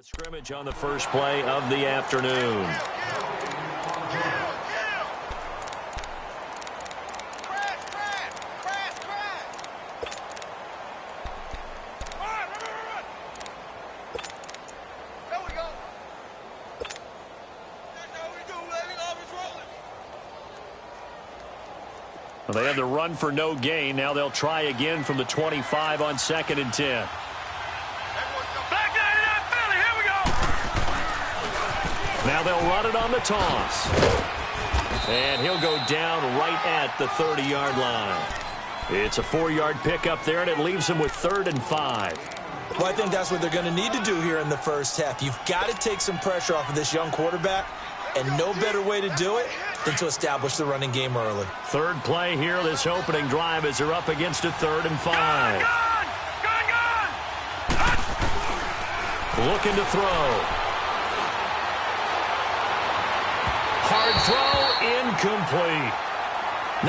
Scrimmage on the first play of the afternoon. Well, they had the run for no gain. Now they'll try again from the 25 on 2nd and 10. Now they'll run it on the toss. And he'll go down right at the 30-yard line. It's a 4-yard pickup there, and it leaves him with 3rd and 5. Well, I think that's what they're going to need to do here in the first half. You've got to take some pressure off of this young quarterback, and no better way to do it than to establish the running game early. Third play here, this opening drive, as they're up against a 3rd and 5. Looking to throw. Hard throw, incomplete.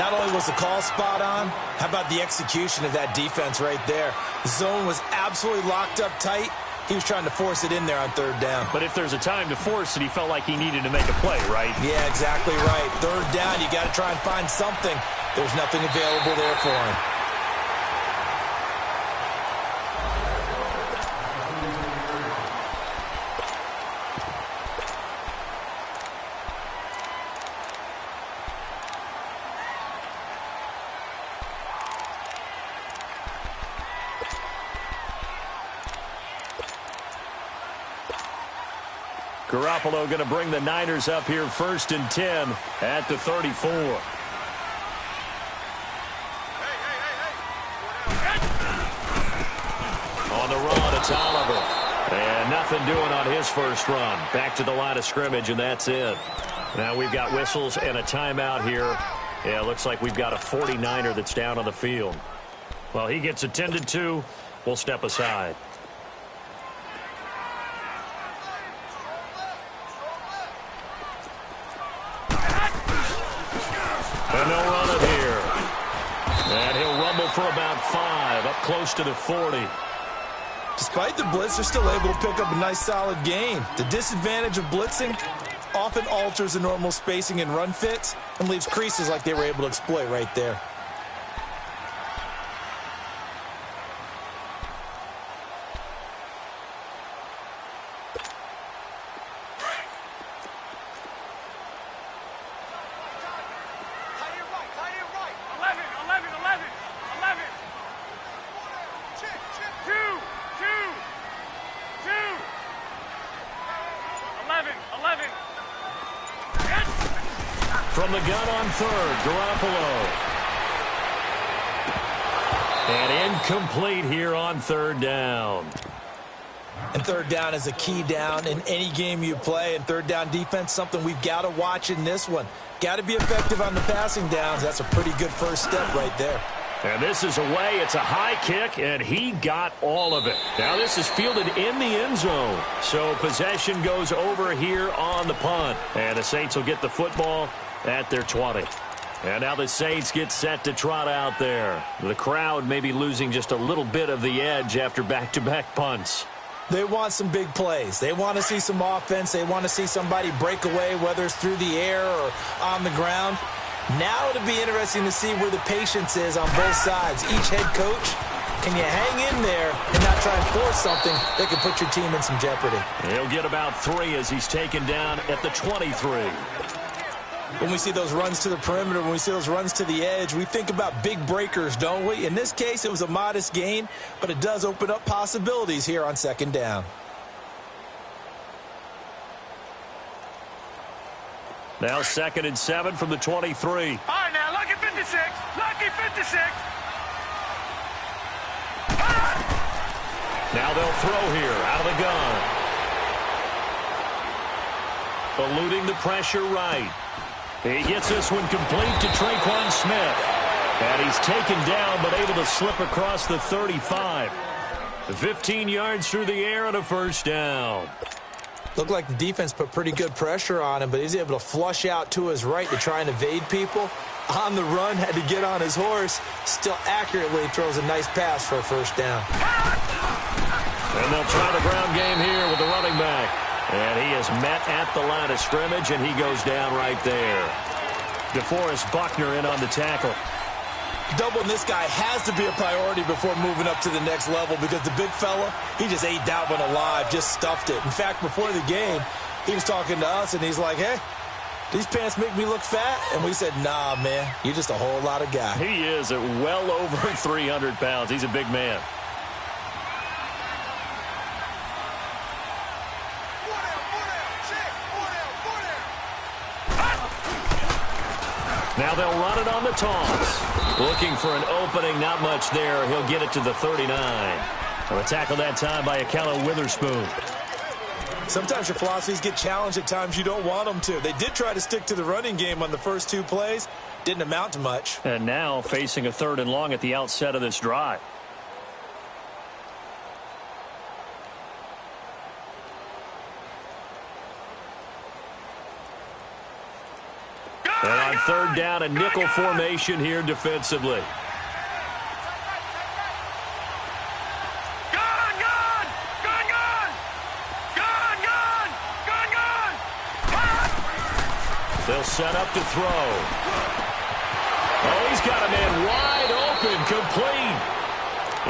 Not only was the call spot on, how about the execution of that defense right there? The zone was absolutely locked up tight. He was trying to force it in there on 3rd down. But if there's a time to force it, he felt like he needed to make a play, right? Yeah, exactly right. 3rd down, you got to try and find something. There's nothing available there for him. Garoppolo going to bring the Niners up here 1st and 10 at the 34. On the run, it's Oliver. And nothing doing on his first run. Back to the line of scrimmage, and that's it. Now we've got whistles and a timeout here. Yeah, it looks like we've got a 49er that's down on the field. Well, he gets attended to. We'll step aside. And they'll run it here. And he'll rumble for about 5, up close to the 40. Despite the blitz, they're still able to pick up a nice solid gain. The disadvantage of blitzing often alters the normal spacing and run fits and leaves creases like they were able to exploit right there. From the gun on 3rd, Garoppolo. And incomplete here on 3rd down. And 3rd down is a key down in any game you play. And 3rd down defense, something we've got to watch in this one. Got to be effective on the passing downs. That's a pretty good first step right there. And this is away. It's a high kick, and he got all of it. Now this is fielded in the end zone. So possession goes over here on the punt. And the Saints will get the football at their 20. And now the Saints get set to trot out there. The crowd may be losing just a little bit of the edge after back-to-back punts. They want some big plays. They want to see some offense. They want to see somebody break away, whether it's through the air or on the ground. Now it'll be interesting to see where the patience is on both sides. Each head coach, can you hang in there and not try and force something that could put your team in some jeopardy? He'll get about 3 as he's taken down at the 23. When we see those runs to the perimeter, when we see those runs to the edge, we think about big breakers, don't we? In this case, it was a modest gain, but it does open up possibilities here on 2nd down. Now 2nd and 7 from the 23. All right, now, lucky 56. Lucky 56. Now they'll throw here out of the gun. Eluding the pressure right. He gets this one complete to Traquan Smith. And he's taken down but able to slip across the 35. 15 yards through the air and a 1st down. Looked like the defense put pretty good pressure on him, but he's able to flush out to his right to try and evade people. On the run, had to get on his horse. Still accurately throws a nice pass for a 1st down. And they'll try the ground game here with the running back. And he is met at the line of scrimmage, and he goes down right there. DeForest Buckner in on the tackle. Doubling this guy has to be a priority before moving up to the next level because the big fella, he just ate that one alive, just stuffed it. In fact, before the game, he was talking to us, and he's like, hey, these pants make me look fat? And we said, nah, man, you're just a whole lot of guy. He is at well over 300 pounds. He's a big man. Now they'll run it on the toss. Looking for an opening, not much there. He'll get it to the 39. And a tackle that time by Akello Witherspoon. Sometimes your philosophies get challenged at times you don't want them to. They did try to stick to the running game on the first 2 plays. Didn't amount to much. And now facing a 3rd and long at the outset of this drive. And on 3rd down, a nickel formation here defensively. They'll set up to throw. Oh, he's got a man wide open, complete.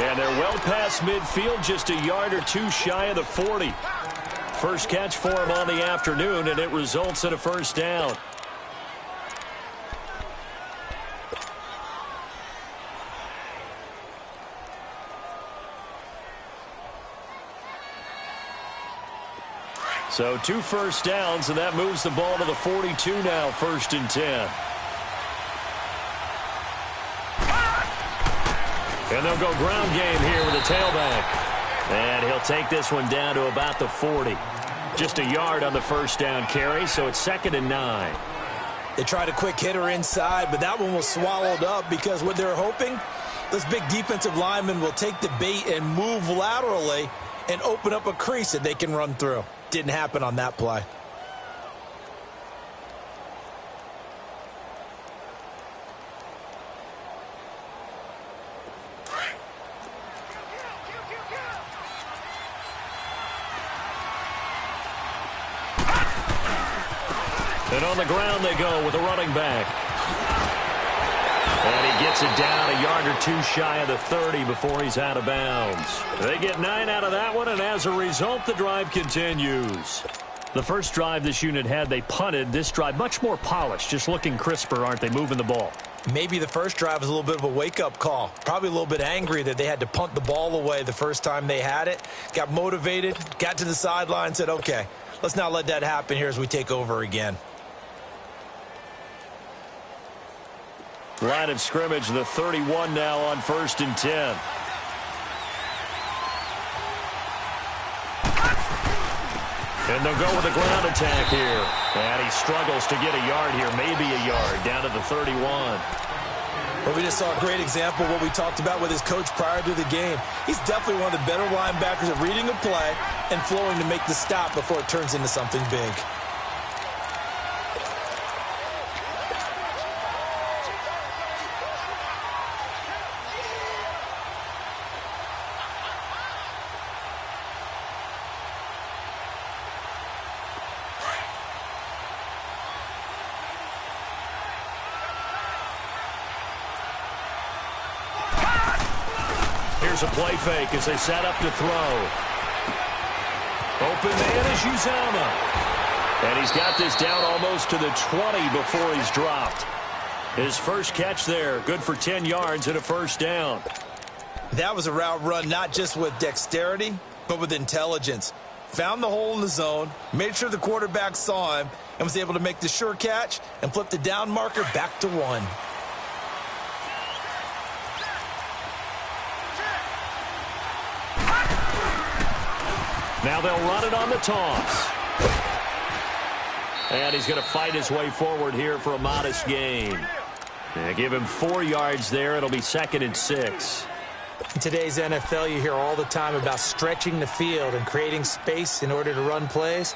And they're well past midfield, just a yard or 2 shy of the 40. First catch for him on the afternoon, and it results in a 1st down. So 2 first downs, and that moves the ball to the 42 now, 1st and 10. And they'll go ground game here with a tailback. And he'll take this one down to about the 40. Just a yard on the 1st down carry, so it's 2nd and 9. They tried a quick hitter inside, but that one was swallowed up because what they're hoping, this big defensive lineman will take the bait and move laterally and open up a crease that they can run through. Didn't happen on that play. And on the ground they go with a running back. And he gets it down a yard or 2 shy of the 30 before he's out of bounds. They get 9 out of that one, and as a result, the drive continues. The first drive this unit had, they punted. This drive, much more polished, just looking crisper, aren't they, moving the ball? Maybe the first drive was a little bit of a wake-up call. Probably a little bit angry that they had to punt the ball away the first time they had it. Got motivated, got to the sideline, said, okay, let's not let that happen here as we take over again. Line of scrimmage, the 31 now on 1st and 10. And they'll go with a ground attack here. And he struggles to get a yard here, maybe a yard, down to the 31. Well, we just saw a great example of what we talked about with his coach prior to the game. He's definitely one of the better linebackers at reading a play and flowing to make the stop before it turns into something big. Here's a play fake as they set up to throw. Open man is Uzama. And he's got this down almost to the 20 before he's dropped. His first catch there, good for 10 yards and a 1st down. That was a route run not just with dexterity, but with intelligence. Found the hole in the zone, made sure the quarterback saw him, and was able to make the sure catch and flip the down marker back to 1. Now they'll run it on the toss. And he's going to fight his way forward here for a modest gain. They give him 4 yards there. It'll be 2nd and 6. In today's NFL, you hear all the time about stretching the field and creating space in order to run plays.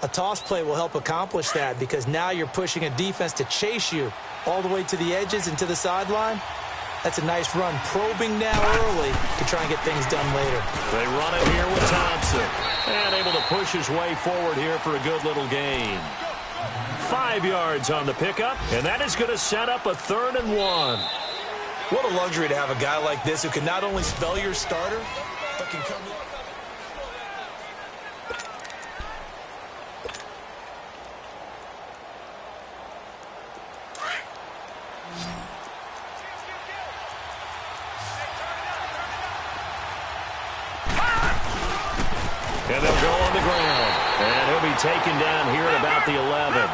A toss play will help accomplish that because now you're pushing a defense to chase you all the way to the edges and to the sideline. That's a nice run, probing now early to try and get things done later. They run it here with Thompson. And able to push his way forward here for a good little gain. 5 yards on the pickup, and that is going to set up a 3rd and 1. What a luxury to have a guy like this who can not only spell your starter, but can come in. And they'll go on the ground. And he'll be taken down here at about the 11.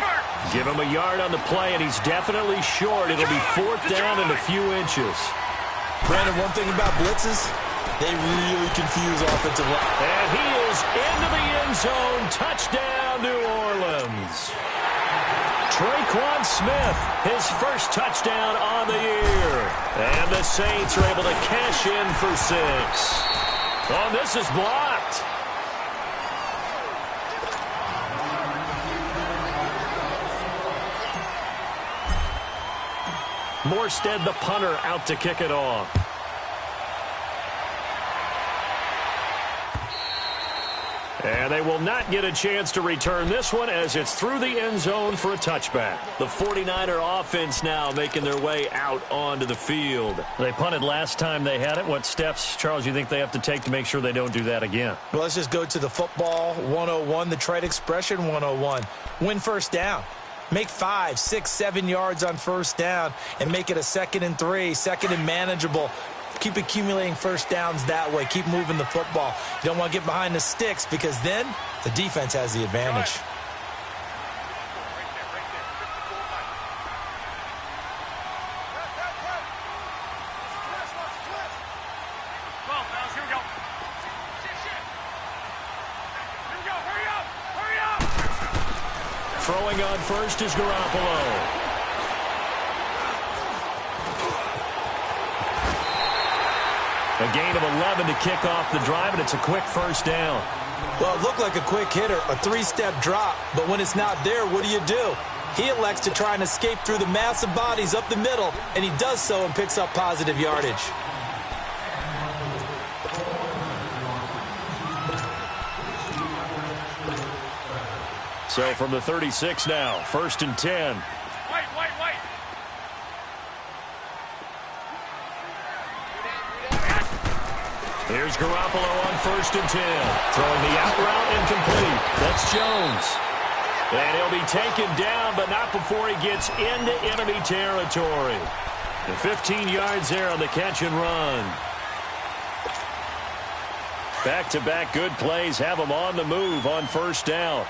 Give him a yard on the play, and he's definitely short. It'll be 4th down and a few inches. Brandon, one thing about blitzes, they really confuse offensive line. And he is into the end zone. Touchdown, New Orleans. Traquan Smith, his first touchdown on the year. And the Saints are able to cash in for 6. Oh, this is blocked. Morstead, the punter, out to kick it off. And they will not get a chance to return this one as it's through the end zone for a touchback. The 49er offense now making their way out onto the field. They punted last time they had it. What steps, Charles, you think they have to take to make sure they don't do that again? Well, let's just go to the football 101, the trade expression 101. Win first down. Make 5, 6, 7 yards on first down and make it a 2nd and 3, 2nd and manageable. Keep accumulating first downs that way. Keep moving the football. You don't want to get behind the sticks because then the defense has the advantage. Throwing on first is Garoppolo. A gain of 11 to kick off the drive, and it's a quick first down. Well, it looked like a quick hitter, a 3-step drop, but when it's not there, what do? He elects to try and escape through the massive bodies up the middle, and he does so and picks up positive yardage. So from the 36 now, 1st and 10. Wait. Here's Garoppolo on 1st and 10. Throwing the out route incomplete. That's Jones. And he'll be taken down, but not before he gets into enemy territory. The 15 yards there on the catch and run. Back-to-back good plays have him on the move on first down.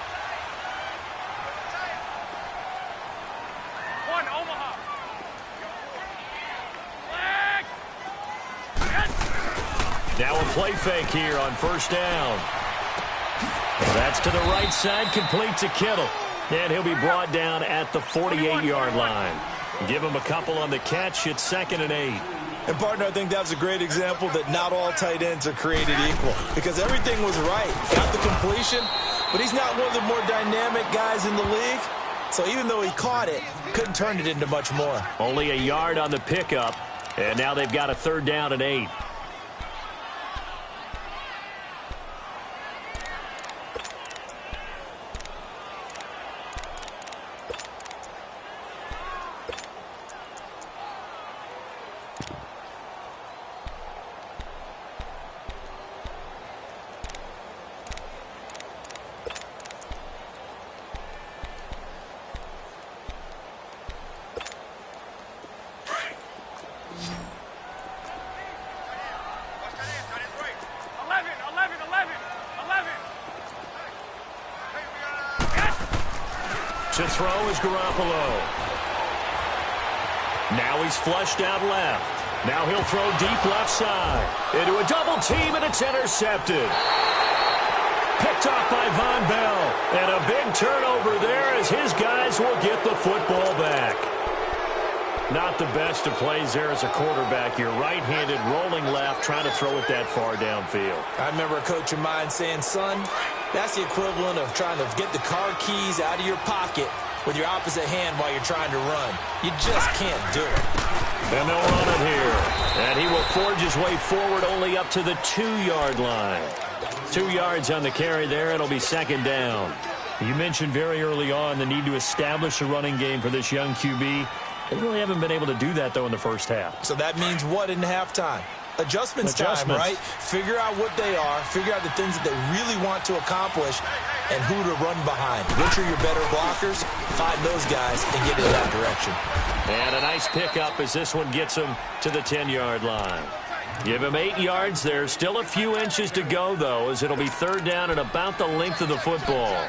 Now a play fake here on first down. That's to the right side, complete to Kittle. And he'll be brought down at the 48-yard line. Give him a couple on the catch. It's 2nd and 8. And, partner, I think that's a great example that not all tight ends are created equal because everything was right. Got the completion, but he's not one of the more dynamic guys in the league. So even though he caught it, couldn't turn it into much more. Only a yard on the pickup, and now they've got a 3rd down and 8. To throw is Garoppolo. Now he's flushed out left. Now he'll throw deep left side. Into a double team, and it's intercepted. Picked off by Von Bell. And a big turnover there as his guys will get the football back. Not the best of plays there as a quarterback. You're right-handed, rolling left, trying to throw it that far downfield. I remember a coach of mine saying, son, that's the equivalent of trying to get the car keys out of your pocket with your opposite hand while you're trying to run. You just can't do it. And they'll run it here. And he will forge his way forward only up to the 2-yard line. 2 yards on the carry there. It'll be second down. You mentioned very early on the need to establish a running game for this young QB. They really haven't been able to do that, though, in the first half. So that means what in halftime? Adjustments time, right? Figure out what they are, figure out the things that they really want to accomplish, and who to run behind. Which are your better blockers? Find those guys and get in that direction. And a nice pickup as this one gets him to the 10-yard line. Give him 8 yards there. Still a few inches to go, though, as it'll be third down and about the length of the football.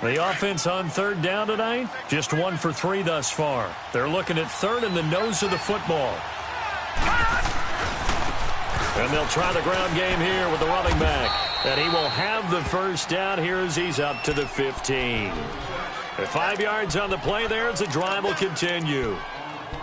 The offense on third down tonight, just 1 for 3 thus far. They're looking at third in the nose of the football. And they'll try the ground game here with the running back. And he will have the first down here as he's up to the 15. At 5 yards on the play there as the drive will continue.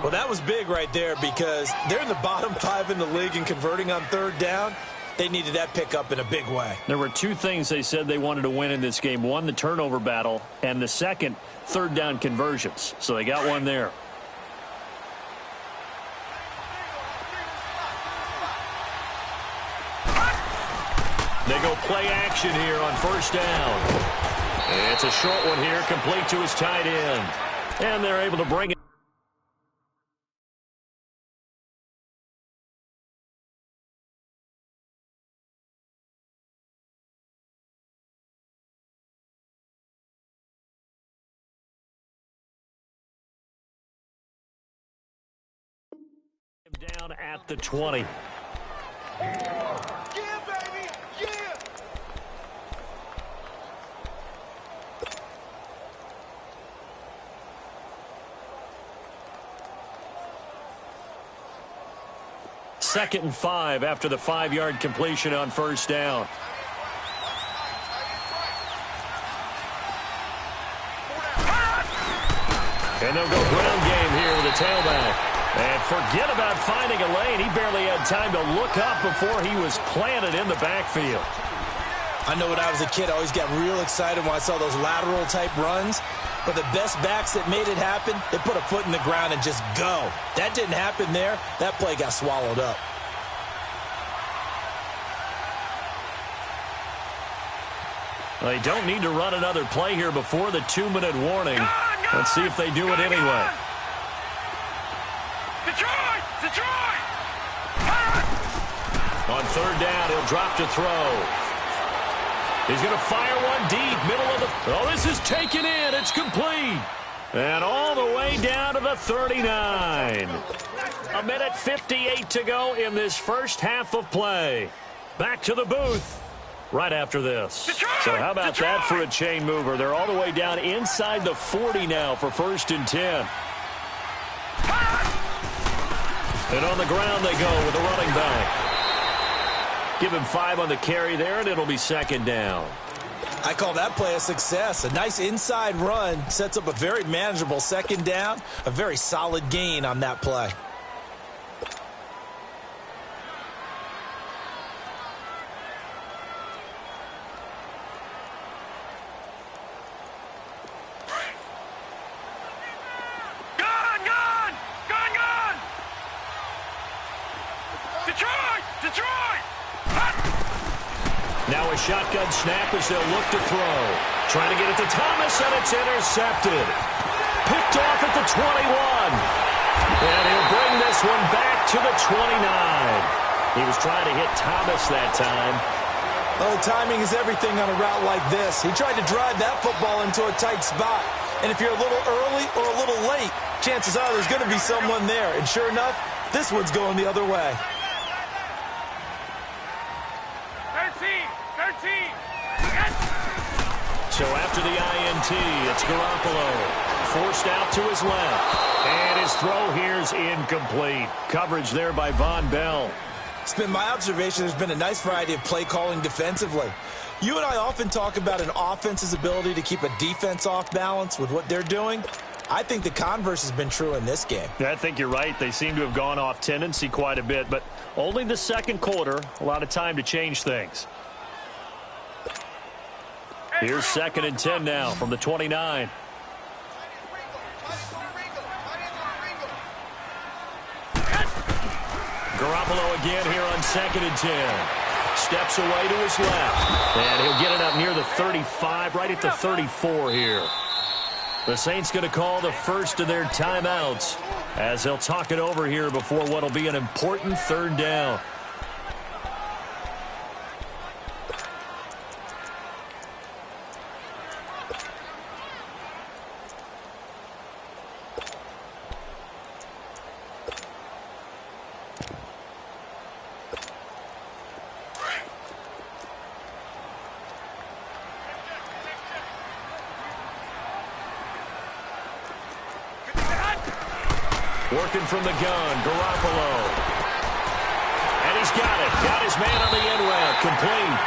Well, that was big right there because they're in the bottom 5 in the league in converting on third down. They needed that pickup in a big way. There were 2 things they said they wanted to win in this game. One, the turnover battle, and the second, third down conversions. So they got one there. They go play action here on first down. It's a short one here, complete to his tight end. And they're able to bring it. Down at the 20. Yeah, baby! Yeah! Second and 5 after the 5-yard completion on first down. And they'll go ground game here with a tailback. And forget about finding a lane. He barely had time to look up before he was planted in the backfield. I know when I was a kid, I always got real excited when I saw those lateral-type runs. But the best backs that made it happen, they put a foot in the ground and just go. That didn't happen there. That play got swallowed up. They don't need to run another play here before the 2-minute warning. Let's see if they do it anyway. Detroit! On third down, he'll drop to throw. He's going to fire one deep, middle of the... Oh, this is taken in. It's complete. And all the way down to the 39. 1:58 to go in this first half of play. Back to the booth right after this. So how about that for a chain mover? They're all the way down inside the 40 now for first and 10. And on the ground they go with the running back. Give him 5 on the carry there, and it'll be second down. I call that play a success. A nice inside run sets up a very manageable second down. A very solid gain on that play. Now a shotgun snap as they'll look to throw. Trying to get it to Thomas, and it's intercepted. Picked off at the 21. And he'll bring this one back to the 29. He was trying to hit Thomas that time. Oh, timing is everything on a route like this. He tried to drive that football into a tight spot. And if you're a little early or a little late, chances are there's going to be someone there. And sure enough, this one's going the other way. 13. So after the INT, it's Garoppolo. Forced out to his left. And his throw here's incomplete. Coverage there by Von Bell. It's been my observation there's been a nice variety of play calling defensively. You and I often talk about an offense's ability to keep a defense off balance with what they're doing. I think the converse has been true in this game. Yeah, I think you're right. They seem to have gone off tendency quite a bit, but only the second quarter. A lot of time to change things. Here's second and 10 now from the 29. Garoppolo again here on 2nd and 10. Steps away to his left. And he'll get it up near the 35, right at the 34 here. The Saints going to call the first of their timeouts as they'll talk it over here before what will be an important 3rd down. Working from the gun, Garoppolo. And he's got it. Got his man on the end route. Complete.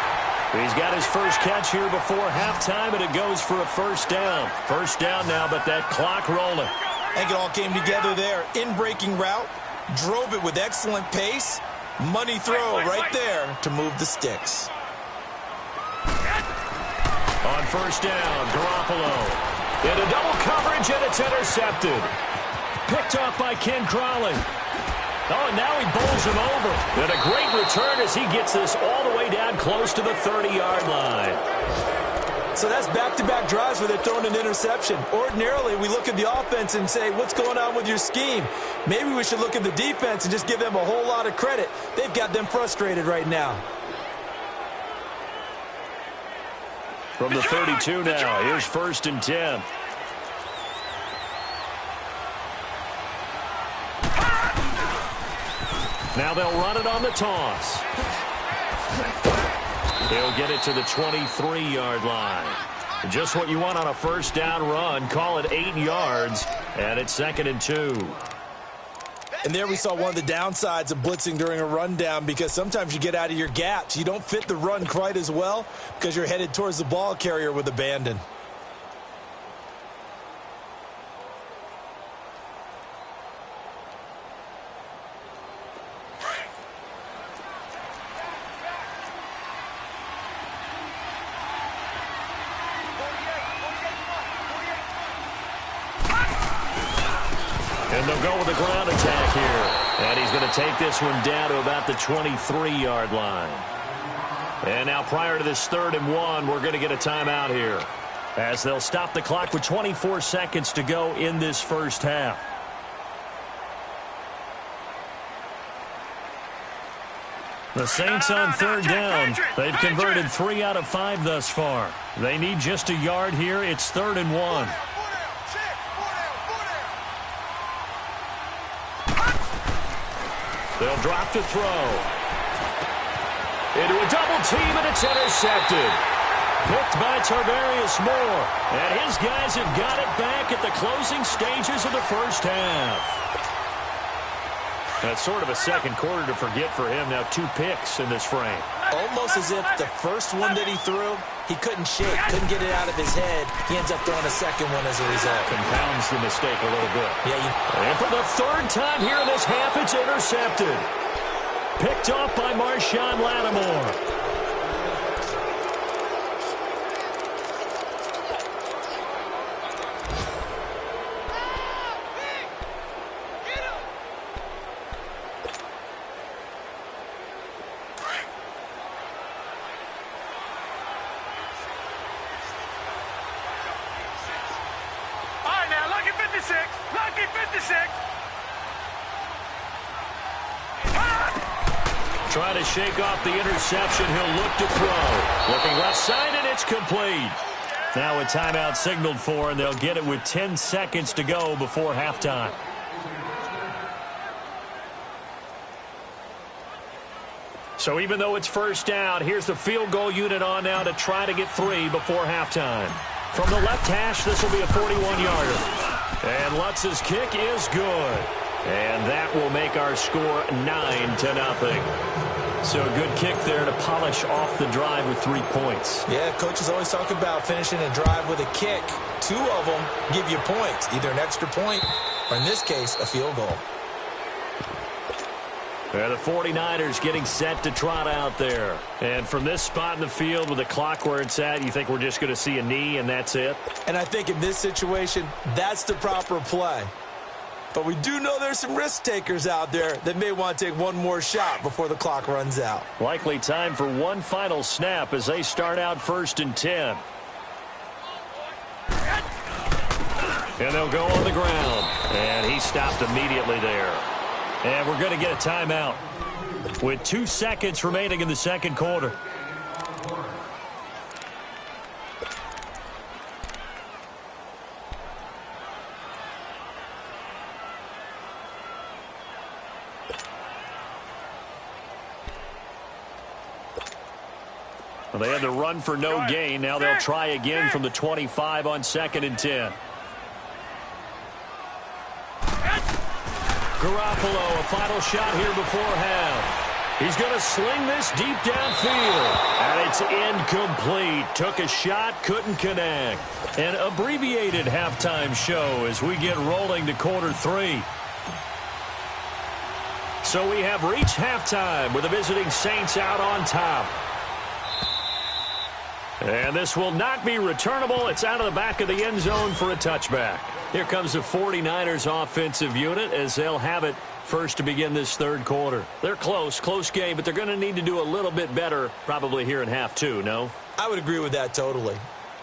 He's got his first catch here before halftime, and it goes for a 1st down. 1st down now, but that clock rolling. I think it all came together there. In-breaking route. Drove it with excellent pace. Money throw right there to move the sticks. On 1st down, Garoppolo. Into double coverage, and it's intercepted. Picked off by Ken Crawley. Oh, and now he bowls him over. And a great return as he gets this all the way down close to the 30-yard line. So that's back-to-back drives where they're throwing an interception. Ordinarily, we look at the offense and say, what's going on with your scheme? Maybe we should look at the defense and just give them a whole lot of credit. They've got them frustrated right now. From the 32 now, here's 1st and 10. Now they'll run it on the toss. He'll get it to the 23-yard line. Just what you want on a 1st down run. Call it 8 yards, and it's 2nd and 2. And there we saw one of the downsides of blitzing during a rundown, because sometimes you get out of your gaps. You don't fit the run quite as well because you're headed towards the ball carrier with abandon. And they'll go with a ground attack here. And he's going to take this one down to about the 23-yard line. And now prior to this 3rd and 1, we're going to get a timeout here, as they'll stop the clock with 24 seconds to go in this 1st half. The Saints on 3rd down. They've converted 3 out of 5 thus far. They need just a yard here. It's 3rd and 1. They'll drop to throw. Into a double team, and it's intercepted. Picked by Tarvarius Moore. And his guys have got it back at the closing stages of the 1st half. That's sort of a 2nd quarter to forget for him. Now 2 picks in this frame. Almost as if the first one that he threw, he couldn't shake, couldn't get it out of his head. He ends up throwing a 2nd one as a result. Compounds the mistake a little bit. Yeah. And for the 3rd time here in this half, it's intercepted. Picked off by Marshawn Lattimore. Trying to shake off the interception. He'll look to throw. Looking left side, and it's complete. Now a timeout signaled for, and they'll get it with 10 seconds to go before halftime. So even though it's 1st down, here's the field goal unit on now to try to get 3 before halftime. From the left hash, this will be a 41-yarder. And Lutz's kick is good. And that will make our score 9-0. So a good kick there to polish off the drive with 3 points. Yeah, coaches always talk about finishing a drive with a kick. 2 of them give you points, either an extra point or, in this case, a field goal. The 49ers getting set to trot out there. And from this spot in the field with the clock where it's at, you think we're just going to see a knee and that's it? And I think in this situation, that's the proper play. But we do know there's some risk takers out there that may want to take one more shot before the clock runs out. Likely time for one final snap as they start out 1st and 10. And they'll go on the ground. And he stopped immediately there. And we're going to get a timeout with 2 seconds remaining in the second quarter. Well, they had to run for no gain. Now they'll try again from the 25 on 2nd and 10. Garoppolo, a final shot here before half. He's going to sling this deep downfield. And it's incomplete. Took a shot, couldn't connect. An abbreviated halftime show as we get rolling to quarter 3. So we have reached halftime with the visiting Saints out on top. And this will not be returnable. It's out of the back of the end zone for a touchback. Here comes the 49ers offensive unit as they'll have it first to begin this third quarter. They're close game, but they're going to need to do a little bit better probably here in half 2, no? I would agree with that totally.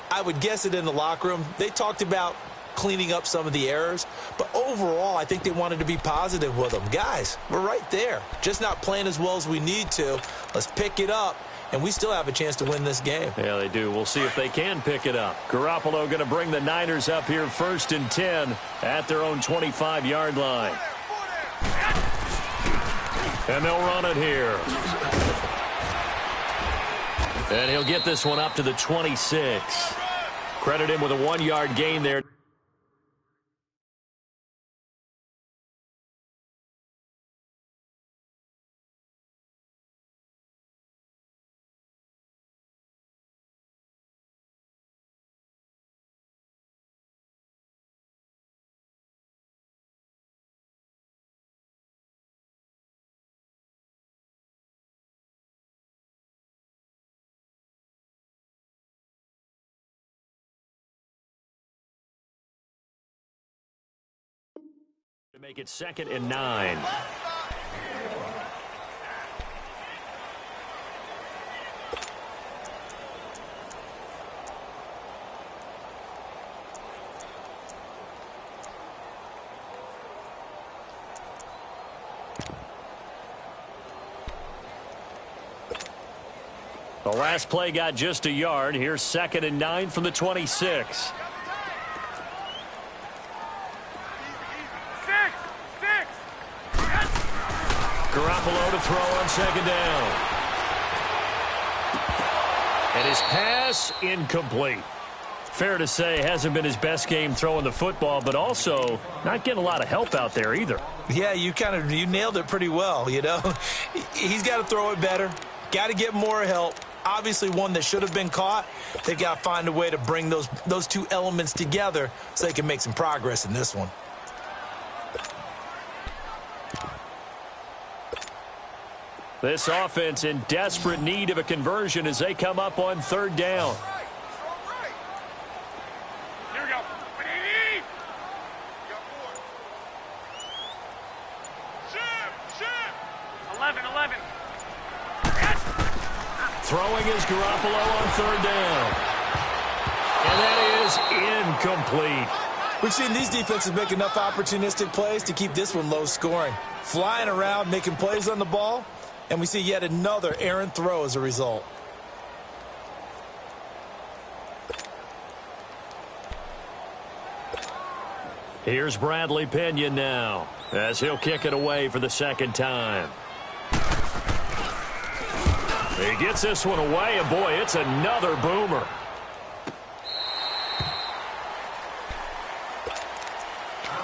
I would guess it in the locker room. They talked about cleaning up some of the errors, but overall I think they wanted to be positive with them. Guys, we're right there. Just not playing as well as we need to. Let's pick it up. And we still have a chance to win this game. Yeah, they do. We'll see if they can pick it up. Garoppolo going to bring the Niners up here 1st and 10 at their own 25-yard line. And they'll run it here. And he'll get this one up to the 26. Credit him with a 1-yard gain there. To make it 2nd and 9. The last play got just a yard. Here's 2nd and 9 from the 26. Garoppolo to throw on 2nd down. And his pass incomplete. Fair to say, hasn't been his best game throwing the football, but also not getting a lot of help out there either. Yeah, you nailed it pretty well, you know. He's got to throw it better. Got to get more help. Obviously one that should have been caught. They've got to find a way to bring those two elements together so they can make some progress in this one. This offense in desperate need of a conversion as they come up on 3rd down. Here we go. 11. Throwing is Garoppolo on 3rd down. And that is incomplete. We've seen these defenses make enough opportunistic plays to keep this one low scoring. Flying around, making plays on the ball. And we see yet another errant throw as a result. Here's Bradley Pinion now as he'll kick it away for the 2nd time. He gets this one away, and boy, it's another boomer.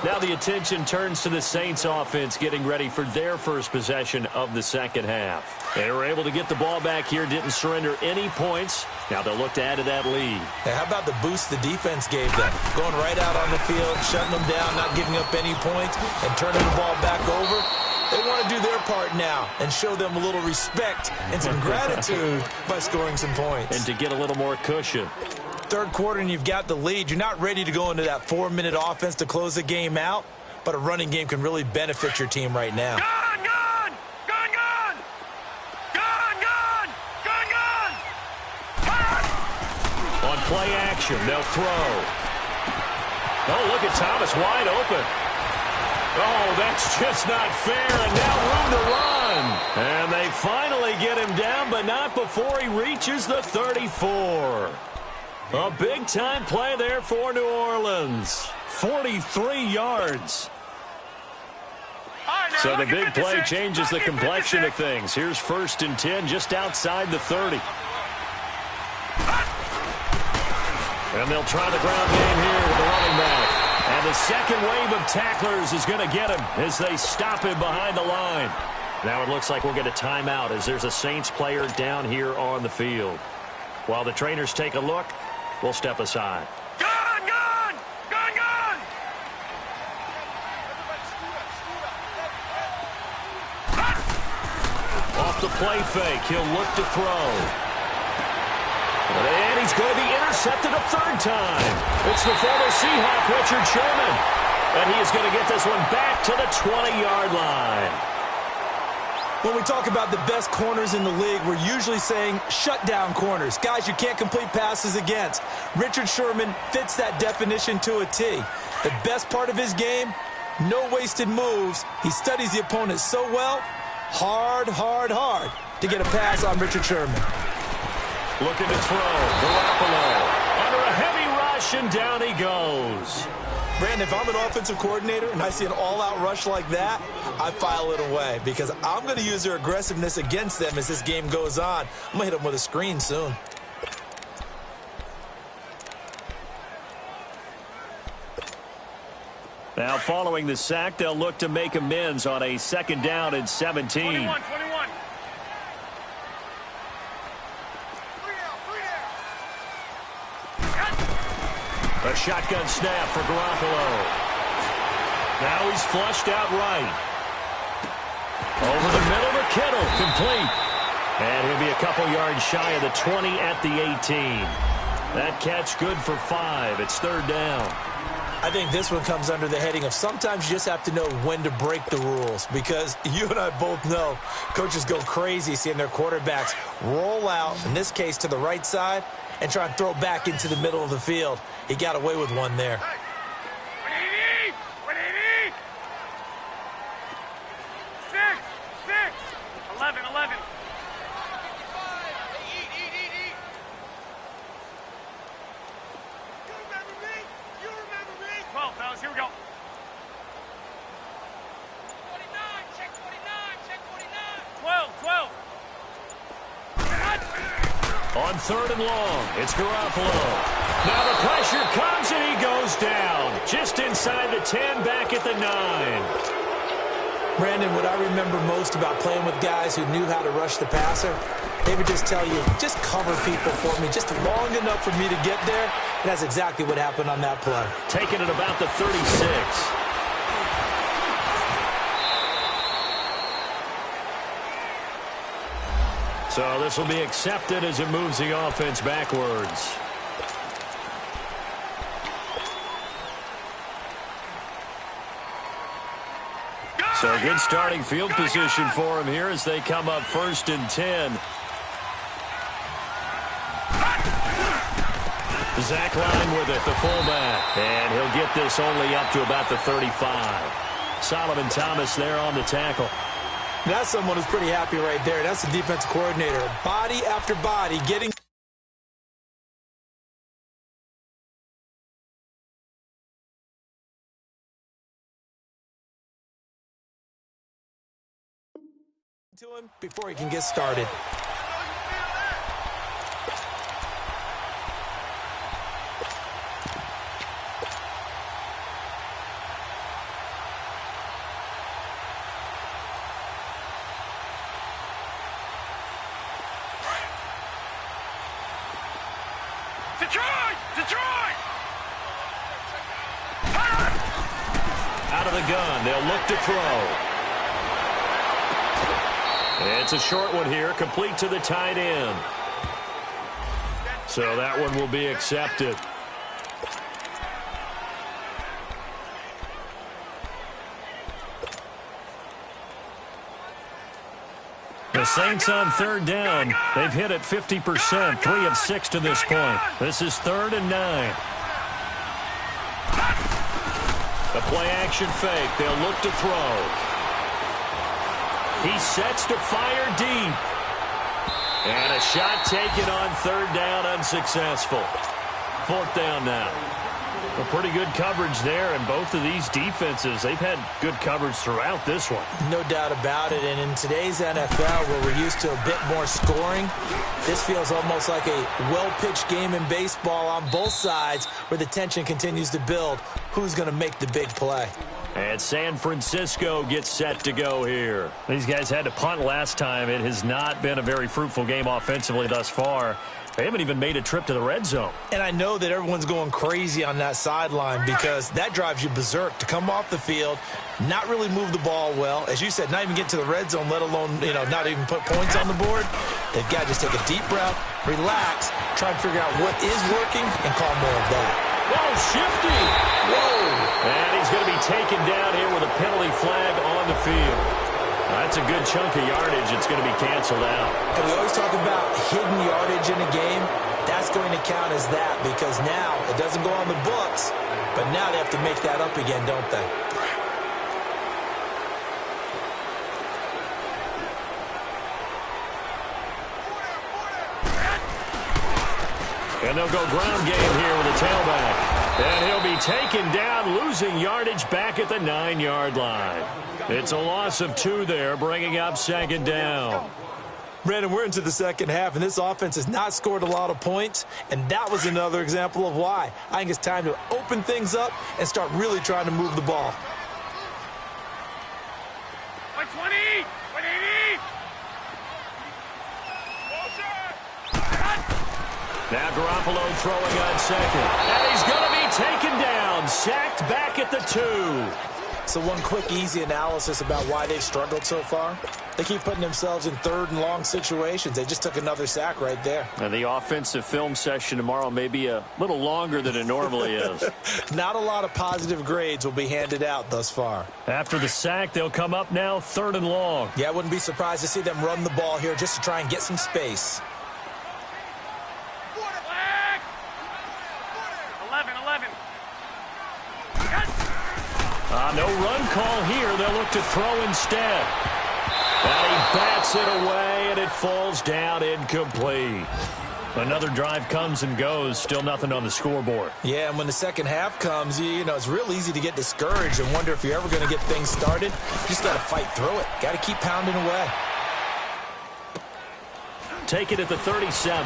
Now the attention turns to the Saints offense getting ready for their first possession of the second half. They were able to get the ball back here, didn't surrender any points. Now they'll look to add to that lead. Now, how about the boost the defense gave them? Going right out on the field, shutting them down, not giving up any points, and turning the ball back over. They want to do their part now and show them a little respect and some gratitude by scoring some points. And to get a little more cushion. Third quarter and you've got the lead. You're not ready to go into that 4-minute offense to close the game out. but a running game can really benefit your team right now. Gun, gun! Gun, gun! Gun, gun! Gun, gun! On play action, they'll throw. Oh, look at Thomas wide open. Oh, that's just not fair, and now room to run. And they finally get him down, but not before he reaches the 34. A big-time play there for New Orleans. 43 yards. Right, now, So the look at big play 56. changes the Look at complexion of 56. things. Here's 1st and 10 just outside the 30. And they'll try the ground game here with the running back. And the second wave of tacklers is going to get him as they stop him behind the line. Now it looks like we'll get a timeout as there's a Saints player down here on the field. While the trainers take a look, we'll step aside. Gun, gun! Gun, gun! Off the play fake, he'll look to throw. And he's going to be intercepted a 3rd time. It's the former Seahawk, Richard Sherman. And he is going to get this one back to the 20-yard line. When we talk about the best corners in the league, we're usually saying shutdown corners, guys you can't complete passes against. Richard Sherman fits that definition to a T. The best part of his game, no wasted moves. He studies the opponent so well, hard to get a pass on Richard Sherman. Looking to throw. Garoppolo under a heavy rush, and down he goes. Brandon, if I'm an offensive coordinator and I see an all-out rush like that, I file it away because I'm going to use their aggressiveness against them as this game goes on. I'm going to hit them with a screen soon. Now following the sack, they'll look to make amends on a 2nd down and 17. 21. A shotgun snap for Garoppolo. Now he's flushed out right. Over the middle to Kittle, complete. And he'll be a couple yards shy of the 20 at the 18. That catch good for 5. It's 3rd down. I think this one comes under the heading of sometimes you just have to know when to break the rules because you and I both know coaches go crazy seeing their quarterbacks roll out, in this case to the right side, and try and throw back into the middle of the field. He got away with one there. 180! 180! 6! 11. 12, fellas, here we go. 49, check 49. 12. On 3rd and long, it's Garoppolo. Now the pressure comes and he goes down. Just inside the 10, back at the 9. Brandon, what I remember most about playing with guys who knew how to rush the passer, they would just tell you, just cover people for me, just long enough for me to get there. And that's exactly what happened on that play. Taking it about the 36. So this will be accepted as it moves the offense backwards. So good starting field position for him here as they come up 1st and 10. Zach Line with it, the fullback. And he'll get this only up to about the 35. Solomon Thomas there on the tackle. That's someone who's pretty happy right there. That's the defensive coordinator. Body after body getting to him before he can get started. Detroit! Out of the gun, they'll look to throw. It's a short one here, complete to the tight end. So that one will be accepted. The Saints on third down. They've hit it 50%, 3 of 6 to this point. This is 3rd and 9. The play-action fake. They'll look to throw. He sets to fire deep. And a shot taken on 3rd down, unsuccessful. 4th down now. A pretty good coverage there, and both of these defenses, they've had good coverage throughout this one. No doubt about it, and in today's NFL, where we're used to a bit more scoring, this feels almost like a well-pitched game in baseball on both sides where the tension continues to build. Who's going to make the big play? And San Francisco gets set to go here. These guys had to punt last time. It has not been a very fruitful game offensively thus far. They haven't even made a trip to the red zone. And I know that everyone's going crazy on that sideline because that drives you berserk to come off the field, not really move the ball well. As you said, not even get to the red zone, let alone, not even put points on the board. They've got to just take a deep breath, relax, try and figure out what is working, and call more of that. Whoa, shifty. Whoa. And he's going to be taken down here with a penalty flag on the field. That's a good chunk of yardage. It's going to be canceled out. And we always talk about hidden yardage in a game. That's going to count as that because now it doesn't go on the books, but now they have to make that up again, don't they? And they'll go ground game here with a tailback. And he'll be taken down, losing yardage back at the 9-yard line. It's a loss of 2 there, bringing up 2nd down. Brandon, we're into the second half, and this offense has not scored a lot of points, and that was another example of why. I think it's time to open things up and start really trying to move the ball. 120! 180! Now Garoppolo throwing on 2nd. And he's going to be taken down, sacked back at the 2. So one quick, easy analysis about why they've struggled so far. They keep putting themselves in 3rd and long situations. They just took another sack right there. And the offensive film session tomorrow may be a little longer than it normally is. Not a lot of positive grades will be handed out thus far. After the sack, they'll come up now 3rd and long. Yeah, I wouldn't be surprised to see them run the ball here just to try and get some space. 11. No run call here. They'll look to throw instead. And he bats it away, and it falls down incomplete. Another drive comes and goes. Still nothing on the scoreboard. Yeah, and when the second half comes, it's real easy to get discouraged and wonder if you're ever going to get things started. You just got to fight through it. Got to keep pounding away. Take it at the 37.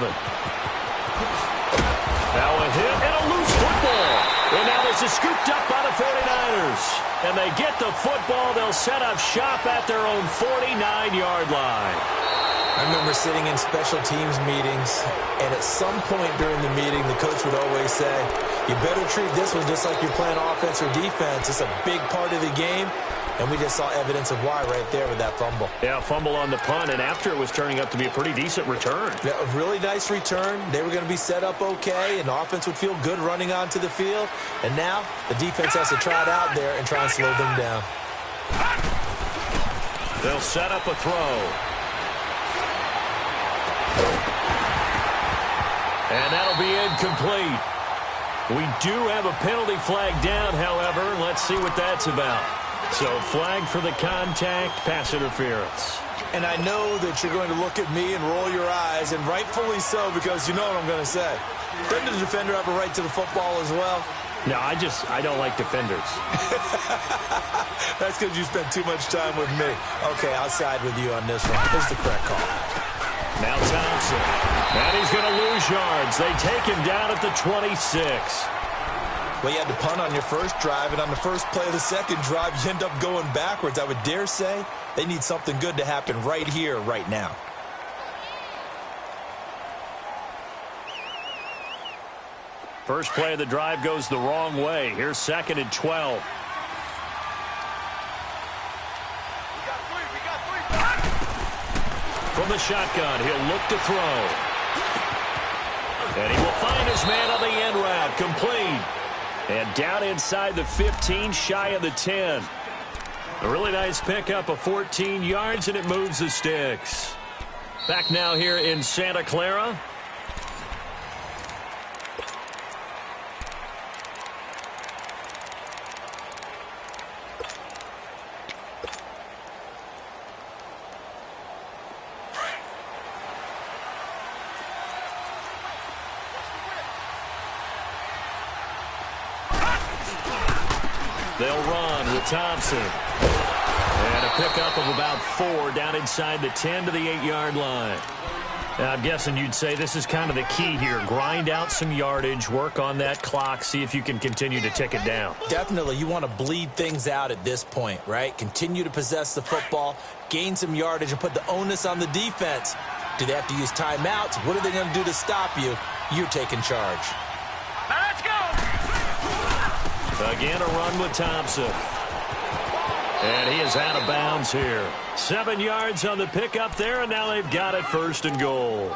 Now a hit and a loose football. And now this is scooped up by the 49ers. And they get the football. They'll set up shop at their own 49-yard line. I remember sitting in special teams meetings, and at some point during the meeting, the coach would always say, you better treat this one just like you're playing offense or defense. It's a big part of the game. And we just saw evidence of why right there with that fumble. Yeah, fumble on the punt, and after it was turning up to be a pretty decent return. Yeah, a really nice return. They were going to be set up okay, and the offense would feel good running onto the field. And now the defense has to try it out there and try and slow them down. They'll set up a throw. And that'll be incomplete. We do have a penalty flag down, however. Let's see what that's about. So flag for the contact, pass interference. And I know that you're going to look at me and roll your eyes, and rightfully so, because you know what I'm going to say. Doesn't the defender have a right to the football as well? No, I don't like defenders. That's because you spent too much time with me. Okay, I'll side with you on this one. This is the correct call. Now Thompson. And he's going to lose yards. They take him down at the 26. Well, you had to punt on your first drive, and on the first play of the second drive, you end up going backwards. I would dare say they need something good to happen right here, right now. First play of the drive goes the wrong way. Here's 2nd and 12. From the shotgun, he'll look to throw. And he will find his man on the end route, complete. And down inside the 15, shy of the 10. A really nice pickup of 14 yards, and it moves the sticks. Back now here in Santa Clara. They'll run with Thompson. And a pickup of about 4 down inside the 10 to the 8-yard line. Now, I'm guessing you'd say this is kind of the key here. Grind out some yardage, work on that clock, see if you can continue to tick it down. Definitely, you want to bleed things out at this point, right? Continue to possess the football, gain some yardage, and put the onus on the defense. Do they have to use timeouts? What are they going to do to stop you? You're taking charge. Now let's go! Again, a run with Thompson. And he is out of bounds here. 7 yards on the pickup there, and now they've got it 1st and goal.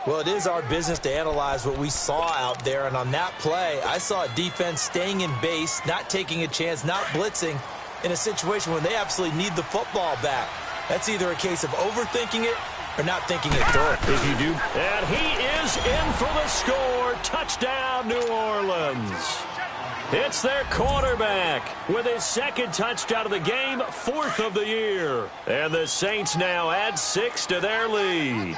Well, it is our business to analyze what we saw out there, and on that play, I saw a defense staying in base, not taking a chance, not blitzing, in a situation where they absolutely need the football back. That's either a case of overthinking it or not thinking it through. If you do. And he is in for the score. Touchdown, New Orleans. It's their quarterback with his 2nd touchdown of the game, 4th of the year. And the Saints now add 6 to their lead.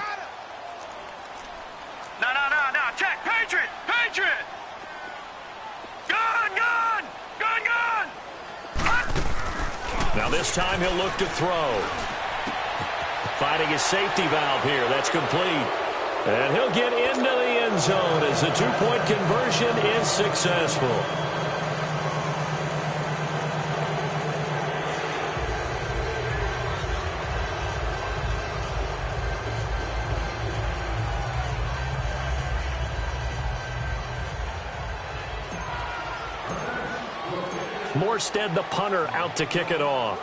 No. Check. Patriot. Gun. Now this time he'll look to throw. Finding his safety valve here. That's complete. And he'll get into the end zone as the 2-point conversion is successful. Morstead, the punter, out to kick it off.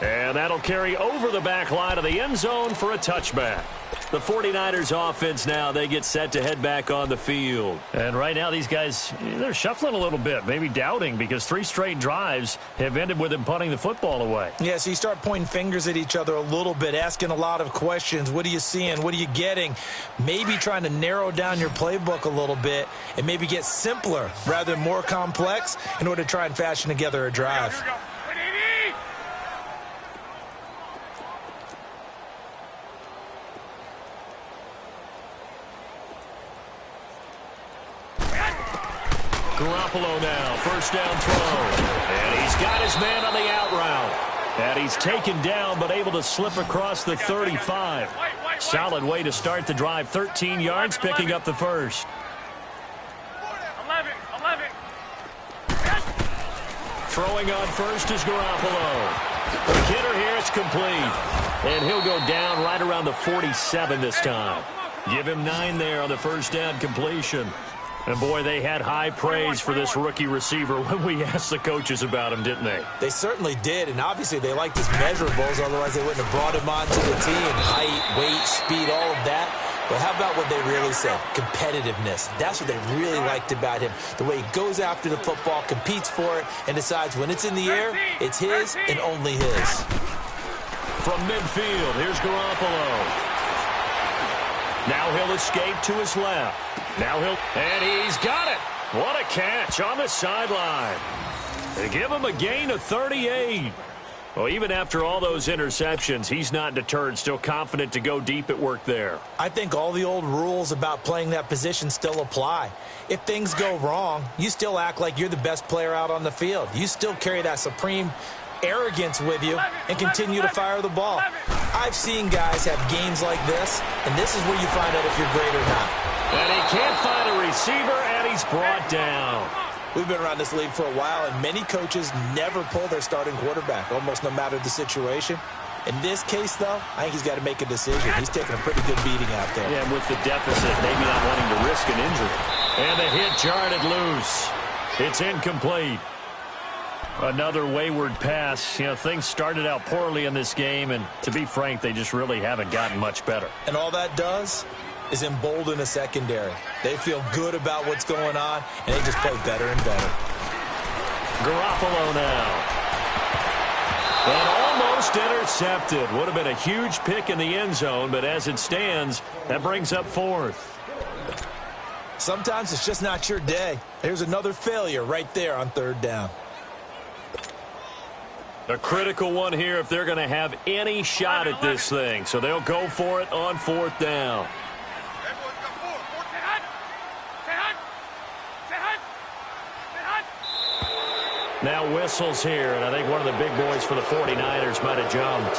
And that'll carry over the back line of the end zone for a touchback. The 49ers offense now, they get set to head back on the field. And right now these guys, they're shuffling a little bit, maybe doubting, because 3 straight drives have ended with them punting the football away. Yeah, so you start pointing fingers at each other a little bit, asking a lot of questions. What are you seeing? What are you getting? Maybe trying to narrow down your playbook a little bit and maybe get simpler rather than more complex in order to try and fashion together a drive. Here we go. Garoppolo now, 1st down throw. And he's got his man on the out route. And he's taken down but able to slip across the 35. Solid way to start the drive. 13 yards, picking up the 1st. 11. Throwing on 1st is Garoppolo. The hitter here is complete. And he'll go down right around the 47 this time. Give him 9 there on the 1st down completion. And, boy, they had high praise for this rookie receiver when we asked the coaches about him, didn't they? They certainly did, and obviously they liked his measurables, otherwise they wouldn't have brought him onto the team. Height, weight, speed, all of that. But how about what they really said? Competitiveness. That's what they really liked about him. The way he goes after the football, competes for it, and decides when it's in the air, it's his and only his. From midfield, here's Garoppolo. Now he'll escape to his left. And he's got it. What a catch on the sideline. They give him a gain of 38. Well, even after all those interceptions, he's not deterred, still confident to go deep at work there. I think all the old rules about playing that position still apply. If things go wrong, you still act like you're the best player out on the field. You still carry that supreme arrogance with you and continue to fire the ball. I've seen guys have games like this, and this is where you find out if you're great or not. And he can't find a receiver, and he's brought down. We've been around this league for a while, and many coaches never pull their starting quarterback, almost no matter the situation. In this case, though, I think he's got to make a decision. He's taking a pretty good beating out there. Yeah, with the deficit, maybe not wanting to risk an injury. And the hit jarred it loose. It's incomplete. Another wayward pass. You know, things started out poorly in this game, and to be frank, they just really haven't gotten much better. And all that does is embolden a secondary. They feel good about what's going on, and they just play better and better. Garoppolo now. And almost intercepted. Would have been a huge pick in the end zone, but as it stands, that brings up fourth. Sometimes it's just not your day. Here's another failure right there on third down. A critical one here if they're going to have any shot at this thing. So they'll go for it on fourth down. Now whistles here, and I think one of the big boys for the 49ers might have jumped.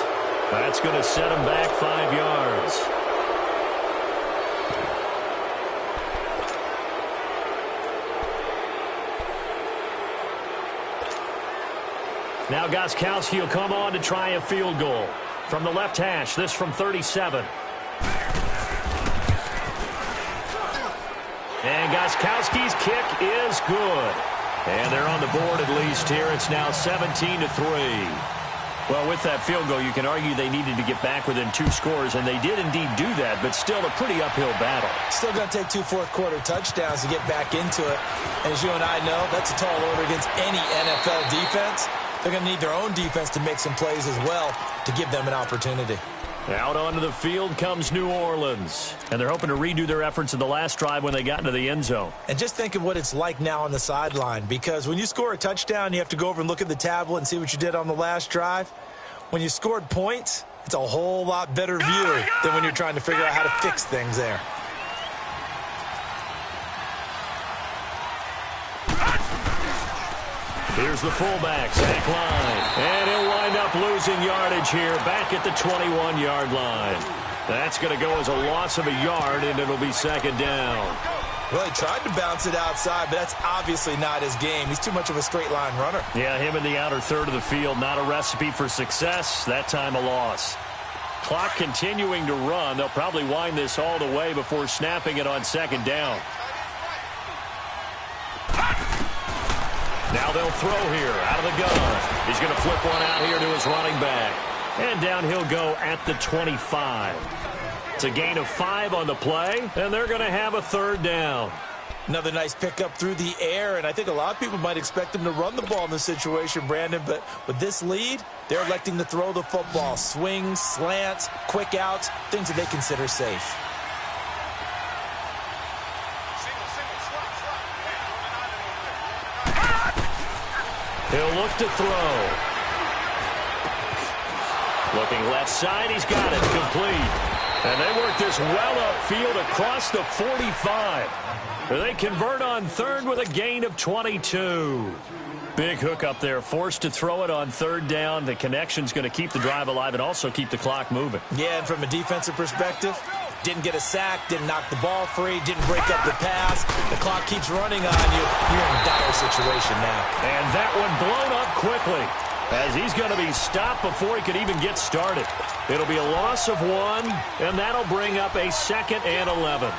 That's going to set them back 5 yards. Now Gostkowski will come on to try a field goal. From the left hash, this from 37. And Gostkowski's kick is good. And they're on the board at least here. It's now 17-3. Well, with that field goal, you can argue they needed to get back within 2 scores, and they did indeed do that, but still a pretty uphill battle. Still going to take 2 fourth-quarter touchdowns to get back into it. And as you and I know, that's a tall order against any NFL defense. They're going to need their own defense to make some plays as well to give them an opportunity. Out onto the field comes New Orleans. And they're hoping to redo their efforts in the last drive when they got into the end zone. And just think of what it's like now on the sideline, because when you score a touchdown, you have to go over and look at the tablet and see what you did on the last drive. When you scored points, it's a whole lot better view than when you're trying to figure out how to fix things there. Here's the fullback, Zach Line. And he'll wind up losing yardage here back at the 21-yard line. That's going to go as a loss of a yard, and it'll be second down. Well, he tried to bounce it outside, but that's obviously not his game. He's too much of a straight-line runner. Yeah, him in the outer third of the field, not a recipe for success. That time a loss. Clock continuing to run. They'll probably wind this all the way before snapping it on second down. Now they'll throw here out of the gun. He's going to flip one out here to his running back. And down he'll go at the 25. It's a gain of 5 on the play, and they're going to have a third down. Another nice pickup through the air, and I think a lot of people might expect him to run the ball in this situation, Brandon, but with this lead, they're electing to throw the football. Swings, slants, quick outs, things that they consider safe. He'll look to throw. Looking left side, he's got it, complete. And they work this well upfield across the 45. They convert on third with a gain of 22. Big hook up there, forced to throw it on third down. The connection's going to keep the drive alive and also keep the clock moving. Yeah, and from a defensive perspective, didn't get a sack, didn't knock the ball free, didn't break up the pass. The clock keeps running on you. You're in a dire situation now. And that one blown up quickly as he's going to be stopped before he could even get started. It'll be a loss of 1, and that'll bring up a 2nd and 11.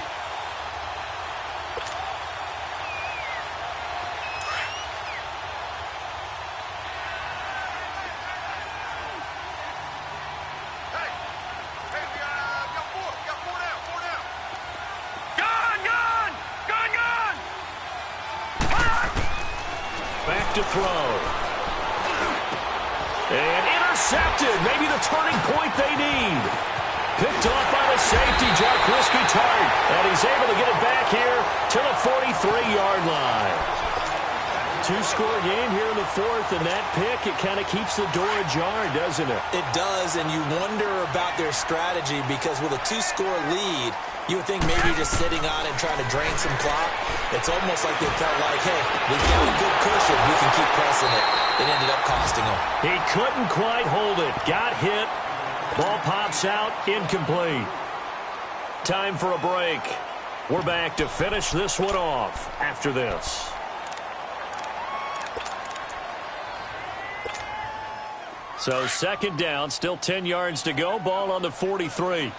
To throw. And intercepted. Maybe the turning point they need. Picked off by the safety, Jarquiski Tart. And he's able to get it back here to the 43-yard line. 2-score game here in the fourth, and that pick, it kind of keeps the door ajar, doesn't it? It does, and you wonder about their strategy because with a 2-score lead, you would think maybe you're just sitting on it and trying to drain some clock. It's almost like they felt like, hey, we've got a good cushion. We can keep pressing it. It ended up costing them. He couldn't quite hold it. Got hit. Ball pops out. Incomplete. Time for a break. We're back to finish this one off after this. So second down, still 10 yards to go. Ball on the 43.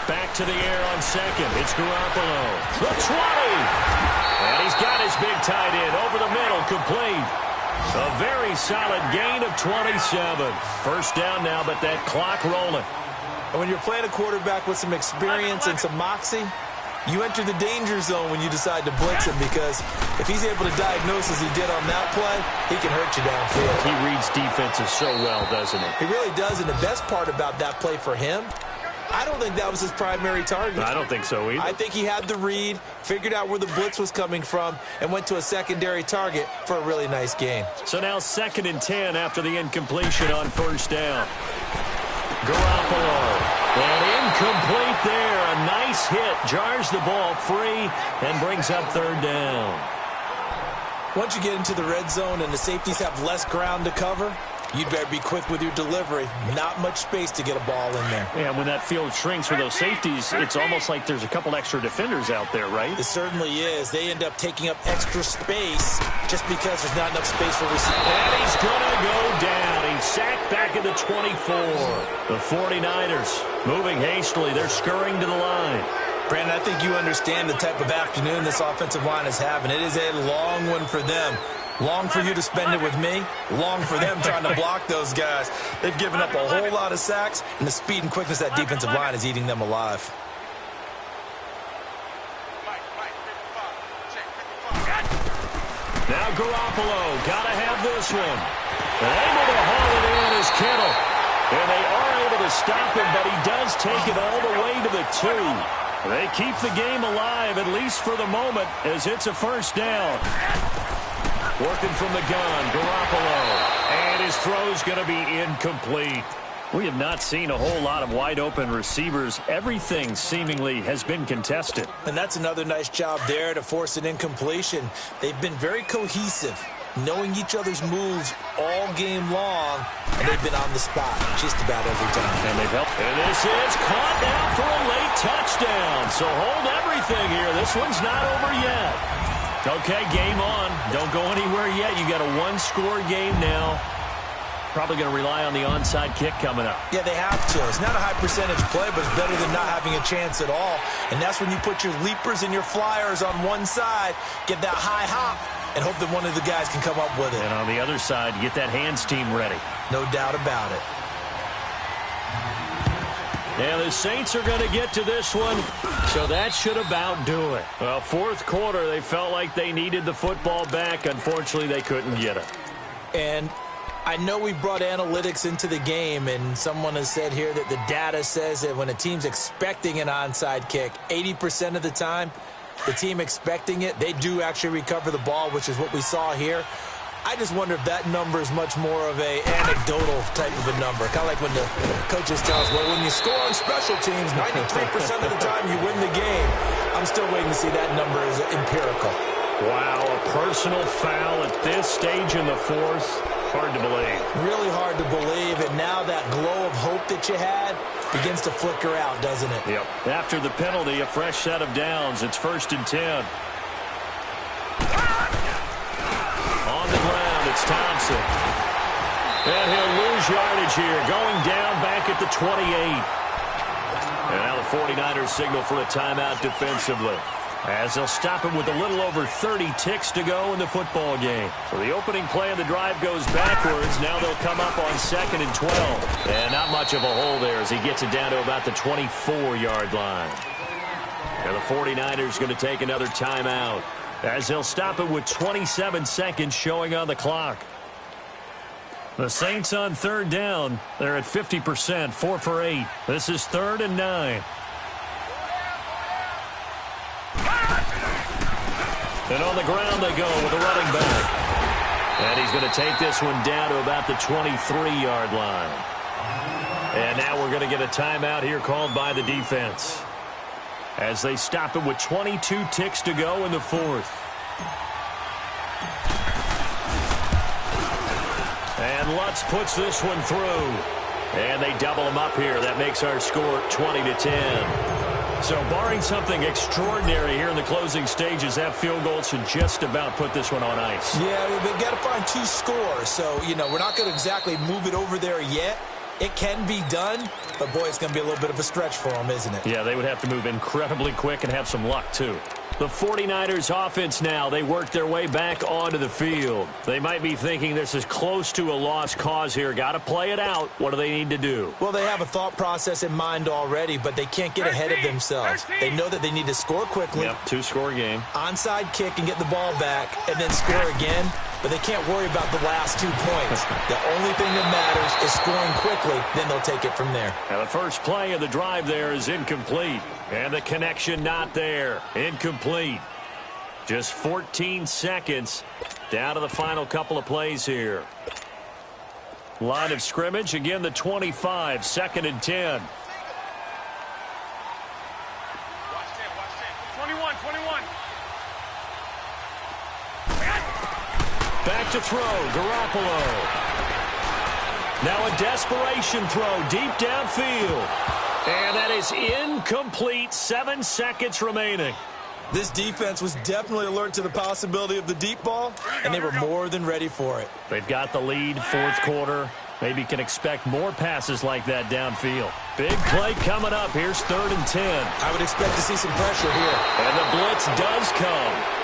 Back to the air on second. It's Garoppolo. The 20. And he's got his big tight end over the middle, complete. A very solid gain of 27. First down now, but that clock rolling. And when you're playing a quarterback with some experience and some moxie, You enter the danger zone when you decide to blitz him, because if he's able to diagnose as he did on that play, he can hurt you downfield. He reads defenses so well, doesn't he? He really does, and the best part about that play for him, I don't think that was his primary target. I don't think so either. I think he had the read, figured out where the blitz was coming from, and went to a secondary target for a really nice gain. So now 2nd and 10 after the incompletion on 1st down. Garoppolo. And incomplete there. A nice hit. Jars the ball free and brings up 3rd down. Once you get into the red zone and the safeties have less ground to cover, you'd better be quick with your delivery. Not much space to get a ball in there. Yeah, when that field shrinks with those safeties, it's almost like there's a couple extra defenders out there, right? It certainly is. They end up taking up extra space just because there's not enough space for receivers. And he's going to go down. He's sacked back at the 24. The 49ers moving hastily. They're scurrying to the line. Brandon, I think you understand the type of afternoon this offensive line is having. It is a long one for them. Long for you to spend it with me. Long for them trying to block those guys. They've given up a whole lot of sacks, and the speed and quickness of that defensive line is eating them alive. Now Garoppolo, gotta have this one. Able to haul it in is Kittle. And they are able to stop him, but he does take it all the way to the 2. They keep the game alive, at least for the moment, as it's a 1st down. Working from the gun, Garoppolo. And his throw's going to be incomplete. We have not seen a whole lot of wide-open receivers. Everything seemingly has been contested. And that's another nice job there to force an incompletion. They've been very cohesive, knowing each other's moves all game long, and they've been on the spot just about every time. And they've helped. And this is caught now for a late touchdown. So hold everything here. This one's not over yet. Okay, game on. Don't go anywhere yet. You got a 1-score game now. Probably going to rely on the onside kick coming up. Yeah, they have to. It's not a high percentage play, but it's better than not having a chance at all. And that's when you put your leapers and your flyers on one side, get that high hop, and hope that one of the guys can come up with it. And on the other side, you get that hands team ready. No doubt about it. And the Saints are going to get to this one, so that should about do it. Well, 4th quarter, they felt like they needed the football back. Unfortunately, they couldn't get it. And I know we brought analytics into the game, and someone has said here that the data says that when a team's expecting an onside kick, 80% of the time, the team expecting it, they do actually recover the ball, which is what we saw here. I just wonder if that number is much more of a anecdotal type of a number. Kind of like when the coaches tell us, well, when you score on special teams, 93% of the time you win the game. I'm still waiting to see that number is empirical. Wow, a personal foul at this stage in the 4th. Hard to believe. Really hard to believe, and now that glow of hope that you had begins to flicker out, doesn't it? Yep. After the penalty, a fresh set of downs. It's 1st and 10. On the ground, it's Thompson. And he'll lose yardage here, going down back at the 28. And now the 49ers signal for a timeout defensively, as they'll stop him with a little over 30 ticks to go in the football game. So the opening play of the drive goes backwards. Now they'll come up on 2nd and 12. And not much of a hole there as he gets it down to about the 24-yard line. And the 49ers going to take another timeout, as they'll stop it with 27 seconds showing on the clock. The Saints on 3rd down. They're at 50%, 4 for 8. This is 3rd and 9. And on the ground they go with a running back. And he's going to take this one down to about the 23-yard line. And now we're going to get a timeout here called by the defense, as they stop it with 22 ticks to go in the 4th. And Lutz puts this one through. And they double him up here. That makes our score 20-10. So barring something extraordinary here in the closing stages, that field goal should just about put this one on ice. Yeah, they've got to find 2 scores. So, you know, we're not going to exactly move it over there yet. It can be done, but, boy, it's going to be a little bit of a stretch for them, isn't it? Yeah, they would have to move incredibly quick and have some luck, too. The 49ers offense now, they work their way back onto the field. They might be thinking this is close to a lost cause here. Got to play it out. What do they need to do? Well, they have a thought process in mind already, but they can't get ahead of themselves. They know that they need to score quickly. Yep, two-score game. Onside kick and get the ball back, and then score again. But they can't worry about the last 2 points. The only thing that matters is scoring quickly. Then they'll take it from there. Now, the first play of the drive there is incomplete. And the connection not there. Incomplete. Just 14 seconds down to the final couple of plays here. Line of scrimmage, again, the 25, 2nd and 10. Watch 21. Back to throw, Garoppolo. Now a desperation throw deep downfield. And that is incomplete, 7 seconds remaining. This defense was definitely alert to the possibility of the deep ball, and they were more than ready for it. They've got the lead, fourth quarter. Maybe can expect more passes like that downfield. Big play coming up. Here's 3rd and 10. I would expect to see some pressure here. And the blitz does come.